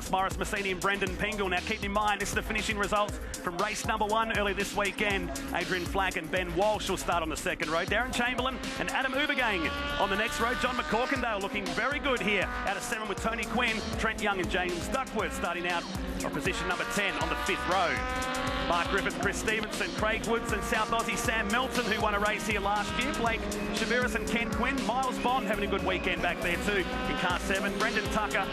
Morris Massini and Brendan Pingle. Now keep in mind, this is the finishing results from race number 1 early this weekend. Adrian Flack and Ben Walsh will start on the second row. Darren Chamberlain and Adam Ubergang on the next row. John McCorkindale looking very good here out of 7 with Tony Quinn. Trent Young and James Duckworth starting out on position number 10 on the 5th row. Mark Griffith, Chris Stevenson, Craig Woods and South Aussie Sam Melton, who won a race here last year. Blake Shaviris and Ken Quinn. Miles Bond having a good weekend back there too in car 7. Brendan Tucker,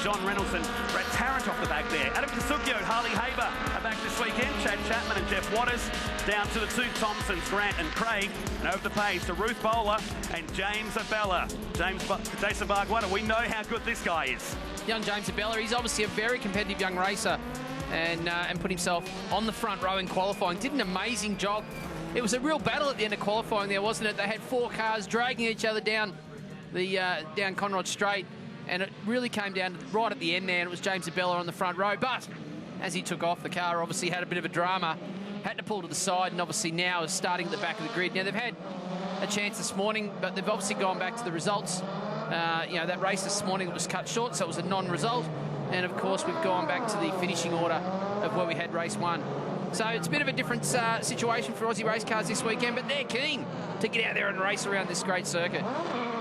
John Reynolds and Brad Tarrant off the back there. Adam Kasukio, Harley Haber are back this weekend. Chad Chapman and Jeff Waters down to the 2 Thompsons, Grant and Craig. And over the pace to Ruth Bowler and James Abella. Jason Barguana, we know how good this guy is. Young James Abella, he's obviously a very competitive young racer and put himself on the front row in qualifying. Did an amazing job. It was a real battle at the end of qualifying there, wasn't it? They had 4 cars dragging each other down the down Conrod Straight, and it really came down right at the end there, and it was James Abella on the front row. But as he took off, the car obviously had a bit of a drama, had to pull to the side, and obviously now is starting at the back of the grid. Now, they've had a chance this morning, but they've obviously gone back to the results. You know, that race this morning was cut short, so it was a non-result. And, of course, we've gone back to the finishing order of where we had race 1. So it's a bit of a different situation for Aussie race cars this weekend, but they're keen to get out there and race around this great circuit.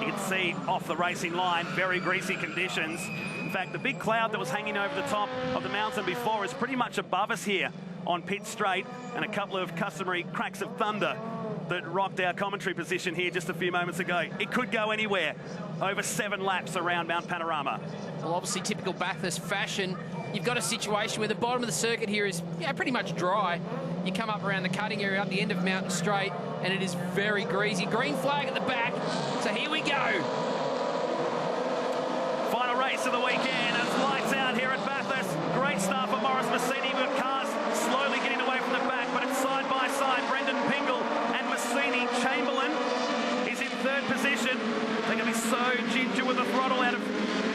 You can see off the racing line, very greasy conditions. In fact, the big cloud that was hanging over the top of the mountain before is pretty much above us here on Pit Straight, and a couple of customary cracks of thunder that rocked our commentary position here just a few moments ago. It could go anywhere over 7 laps around Mount Panorama. Well, obviously typical Bathurst fashion, you've got a situation where the bottom of the circuit here is pretty much dry. You come up around the cutting area up the end of Mountain Straight, and it is very greasy. Green flag at the back, so here we go. Final race of the weekend. It's lights out here at Bathurst. Great start for Morris Massini. We've got cars slowly getting away from the back, but it's side by side. Brendan Pingle and Massini. Chamberlain is in 3rd position. They're going to be so ginger with the throttle out of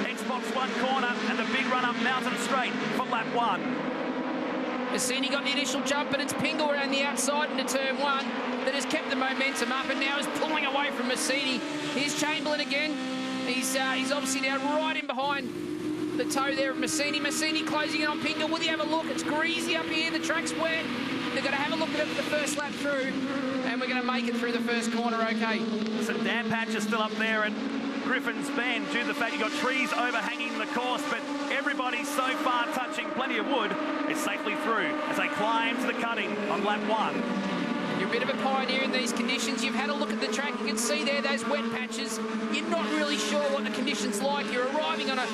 Xbox One corner, and the big run up Mountain Straight for lap 1. Massini got the initial jump, but it's Pingle around the outside into turn 1 that has kept the momentum up and now is pulling away from Massini. Here's Chamberlain again. He's obviously now right in behind the toe there of Massini. Massini closing in on Pingle. Will you have a look? It's greasy up here. The track's wet. They're going to have a look at it for the first lap through, and we're going to make it through the first corner okay. Some damp patches still up there at Griffin's Bend due to the fact you've got trees overhanging the course, but everybody so far touching plenty of wood is safely through as they climb to the cutting on lap 1. You're a bit of a pioneer in these conditions. You've had a look at the track. You can see there those wet patches. You're not really sure what the conditions like. You're arriving on a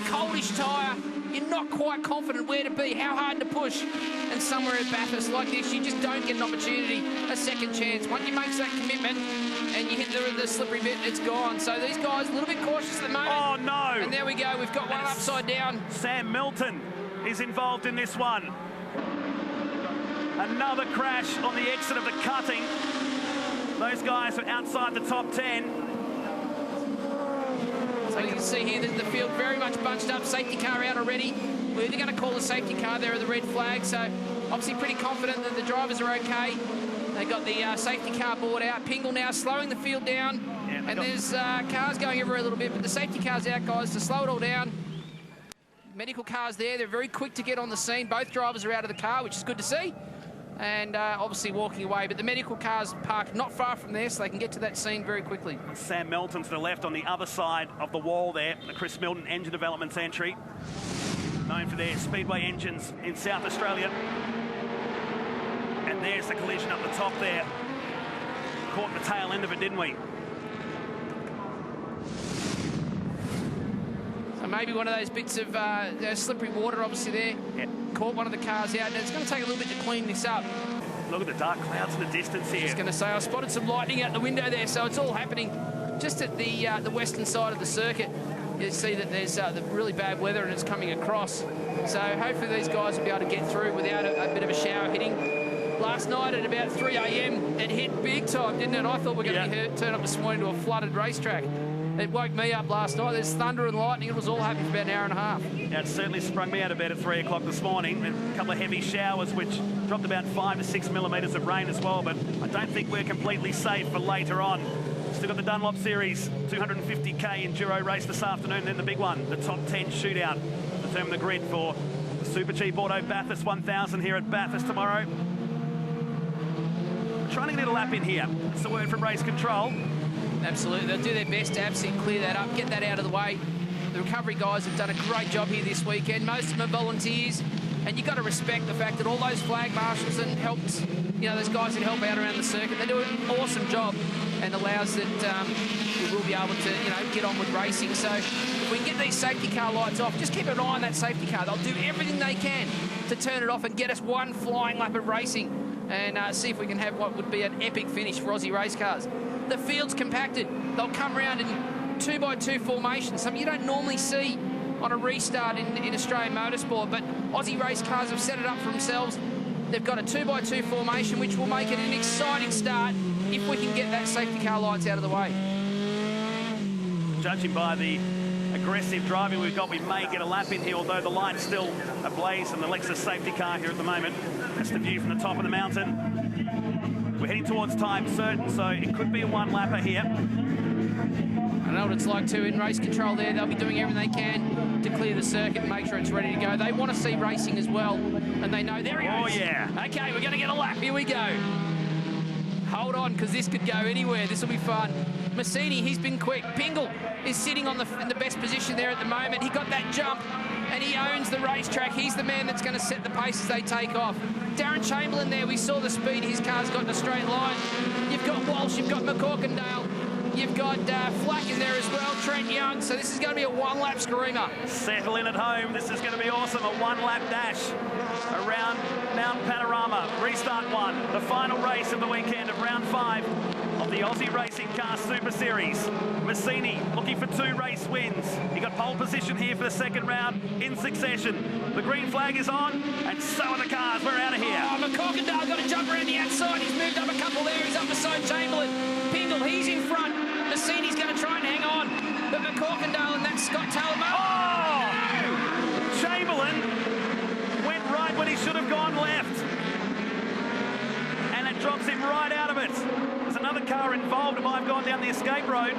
coldish tyre. You're not quite confident where to be, how hard to push. And somewhere at Bathurst like this, you just don't get an opportunity, a second chance. Once you make that commitment and you hit the slippery bit, it's gone. So these guys a little bit cautious at the moment. Oh, no. And there we go. We've got one upside down. Sam Melton is involved in this one. Another crash on the exit of the cutting. Those guys are outside the top 10. So you can see here that the field very much bunched up. Safety car out already. We're either going to call the safety car there at the red flag. So obviously pretty confident that the drivers are okay. They got the safety car board out. Pingle now slowing the field down. Yeah, and there's cars going everywhere a little bit, but the safety car's out, guys, to slow it all down. Medical cars there. They're very quick to get on the scene. Both drivers are out of the car, which is good to see. And obviously walking away, but the medical car's parked not far from there, so they can get to that scene very quickly. Sam Melton to the left on the other side of the wall there, the Chris Milton Engine Developments entry, known for their Speedway engines in South Australia. And there's the collision up the top there. Caught the tail end of it, didn't we? So maybe one of those bits of slippery water, obviously there. Yep. Caught one of the cars out, and it's going to take a little bit to clean this up. Look at the dark clouds in the distance here. I was going to say, I spotted some lightning out the window there, so it's all happening just at the western side of the circuit. You see that there's the really bad weather and it's coming across. So hopefully these guys will be able to get through without a bit of a shower hitting. Last night at about 3 a.m, it hit big time, didn't it? I thought we were going to turn up this morning to a flooded racetrack. It woke me up last night. There's thunder and lightning. It was all happening for about an hour and a half. Yeah, it certainly sprung me out of bed at 3 o'clock this morning. A couple of heavy showers, which dropped about 5 to 6 millimetres of rain as well. But I don't think we're completely safe for later on. Still got the Dunlop Series 250k enduro race this afternoon. Then the big one, the top 10 shootout. The confirm the grid for Super Cheap Auto Bathurst 1000 here at Bathurst tomorrow. Trying to get a lap in here. That's the word from race control. Absolutely. They'll do their best to absolutely clear that up, get that out of the way. The recovery guys have done a great job here this weekend. Most of them are volunteers. And you've got to respect the fact that all those flag marshals and helps, you know, those guys that help out around the circuit, they do an awesome job and allows that we will be able to, you know, get on with racing. So if we can get these safety car lights off, just keep an eye on that safety car. They'll do everything they can to turn it off and get us one flying lap of racing and see if we can have what would be an epic finish for Aussie race cars. The field's compacted. They'll come around in 2x2 formation, something you don't normally see on a restart in Australian motorsport, but Aussie race cars have set it up for themselves. They've got a 2x2 formation, which will make it an exciting start if we can get that safety car lights out of the way. Judging by the aggressive driving we've got, we may get a lap in here, although the light's still ablaze from the Lexus safety car here at the moment. That's the view from the top of the mountain. We're heading towards time certain, so it could be a one-lapper here. I know what it's like too in race control there. They'll be doing everything they can to clear the circuit and make sure it's ready to go. They want to see racing as well, and they know. There he goes. Oh, yeah. Okay, we're going to get a lap. Here we go. Hold on, because this could go anywhere. This will be fun. Massini, he's been quick. Pingle is sitting in the best position there at the moment. He got that jump, and he owns the racetrack. He's the man that's going to set the pace as they take off. Darren Chamberlain there, we saw the speed his car's got in a straight line. You've got Walsh, you've got McCorkindale. You've got Flack in there as well, Trent Young. So this is going to be a one-lap screamer. Settle in at home. This is going to be awesome. A one-lap dash around Mount Panorama. Restart one. The final race of the weekend of round 5 of the Aussie Racing Car Super Series. Massini looking for 2 race wins. He got pole position here for the second round in succession. The green flag is on, and so are the cars. We're out of here. Oh, McCorkindale got a jump around the outside. He's moved up a couple there. He's up beside Chamberlain. Pingle, he's in front. Massini's going to try and hang on. But McCorkindale and that's Scott Talamo. Oh! No! Chamberlain went right when he should have gone left. And it drops him right out of it. There's another car involved who might have gone down the escape road.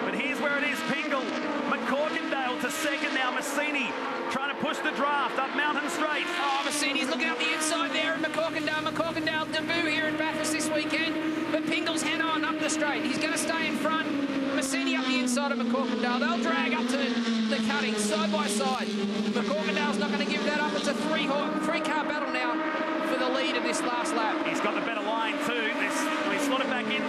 But here's where it is. Pingle, McCorkindale to second now. Massini trying to push the draft up Mountain Straight. Oh, Massini's looking up the inside there, and McCorkindale debut here in Bathurst this weekend. But Pingle's head on up the straight. He's going to stay in front. Massini up the inside of McCorkindale. They'll drag up to the cutting side by side. McCorkindale's not going to give that up. It's a three-car battle now for the lead of this last lap. He's got the better line too. We slot it back in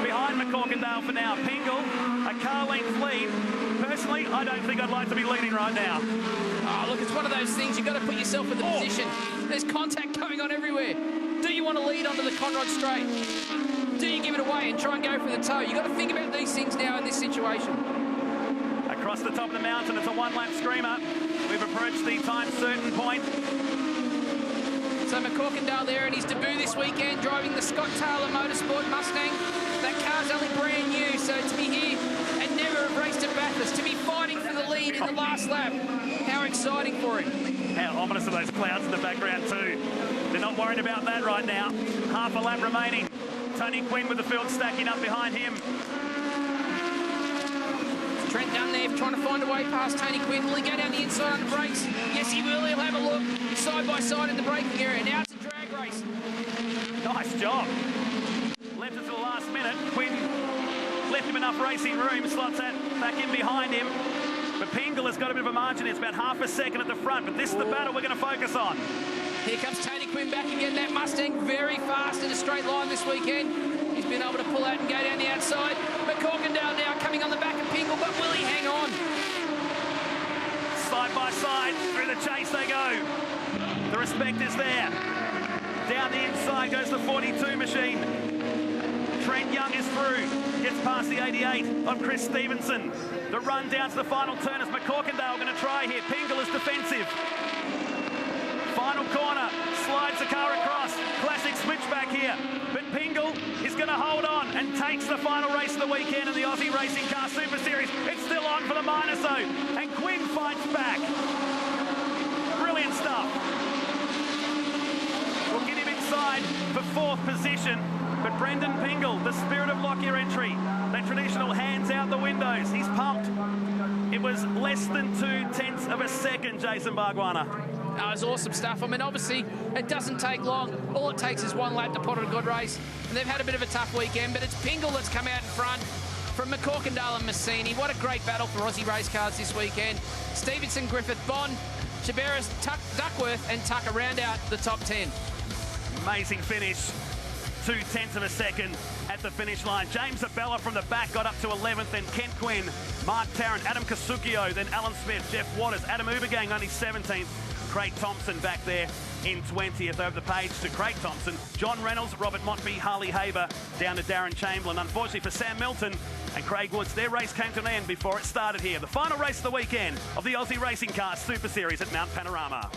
behind McCorkindale for now. Pingle, a car length lead. Personally, I don't think I'd like to be leading right now. Oh, look, it's one of those things. You've got to put yourself in the position. There's contact going on everywhere. Do you want to lead onto the Conrod Straight? Do you give it away and try and go for the toe? You've got to think about these things now in this situation. Across the top of the mountain, it's a one-lap screamer. We've approached the time certain point. So McCorkindale there in his debut this weekend, driving the Scott Taylor Motorsport Mustang. That car's only brand new, so to be here and never have raced at Bathurst, to be fighting for the lead in the last lap, how exciting for him. How ominous are those clouds in the background too. They're not worried about that right now. Half a lap remaining. Tony Quinn with the field stacking up behind him. Trent down there trying to find a way past Tony Quinn. Will he go down the inside on the brakes? Yes, he will. He'll have a look. Side by side in the braking area. Now it's a drag race. Nice job. Left it to the last minute. Quinn left him enough racing room. Slots that back in behind him. But Pingle has got a bit of a margin. It's about half a second at the front. But this is the battle we're going to focus on. Here comes Tony Quinn back again. That Mustang very fast in a straight line this weekend. He's been able to pull out and go down the outside. McCorkindale now coming on the back of Pingle, but will he hang on? Side by side, through the chase they go. The respect is there. Down the inside goes the 42 machine. Trent Young is through. Gets past the 88 of Chris Stevenson. The run down to the final turn is McCorkindale going to try here. Pingle is defensive. Final corner, slides the car across. Classic switchback here. But Pingle is going to hold on and takes the final race of the weekend in the Aussie Racing Car Super Series. It's still on for the minor zone. And Quinn fights back. Brilliant stuff. We'll get him inside for 4th position. But Brendan Pingle, the spirit of Lockyer entry. That traditional hands out the windows. He's pumped. It was less than 2/10 of a second, Jason Bargwanna. That was awesome stuff. I mean, obviously, it doesn't take long. All it takes is one lap to put on a good race. And they've had a bit of a tough weekend, but it's Pingle that's come out in front from McCorkindale and Massini. What a great battle for Aussie race cars this weekend. Stevenson, Griffith, Bond, Chaberis, Duckworth and Tucker round out the top 10. Amazing finish. 2/10 of a second at the finish line. James Abella from the back got up to 11th, then Kent Quinn, Mark Tarrant, Adam Kasukio, then Alan Smith, Jeff Waters, Adam Ubergang only 17th, Craig Thompson back there in 20th. Over the page to Craig Thompson, John Reynolds, Robert Motby, Harley Haber, down to Darren Chamberlain. Unfortunately for Sam Milton and Craig Woods, their race came to an end before it started here. The final race of the weekend of the Aussie Racing Cars Super Series at Mount Panorama.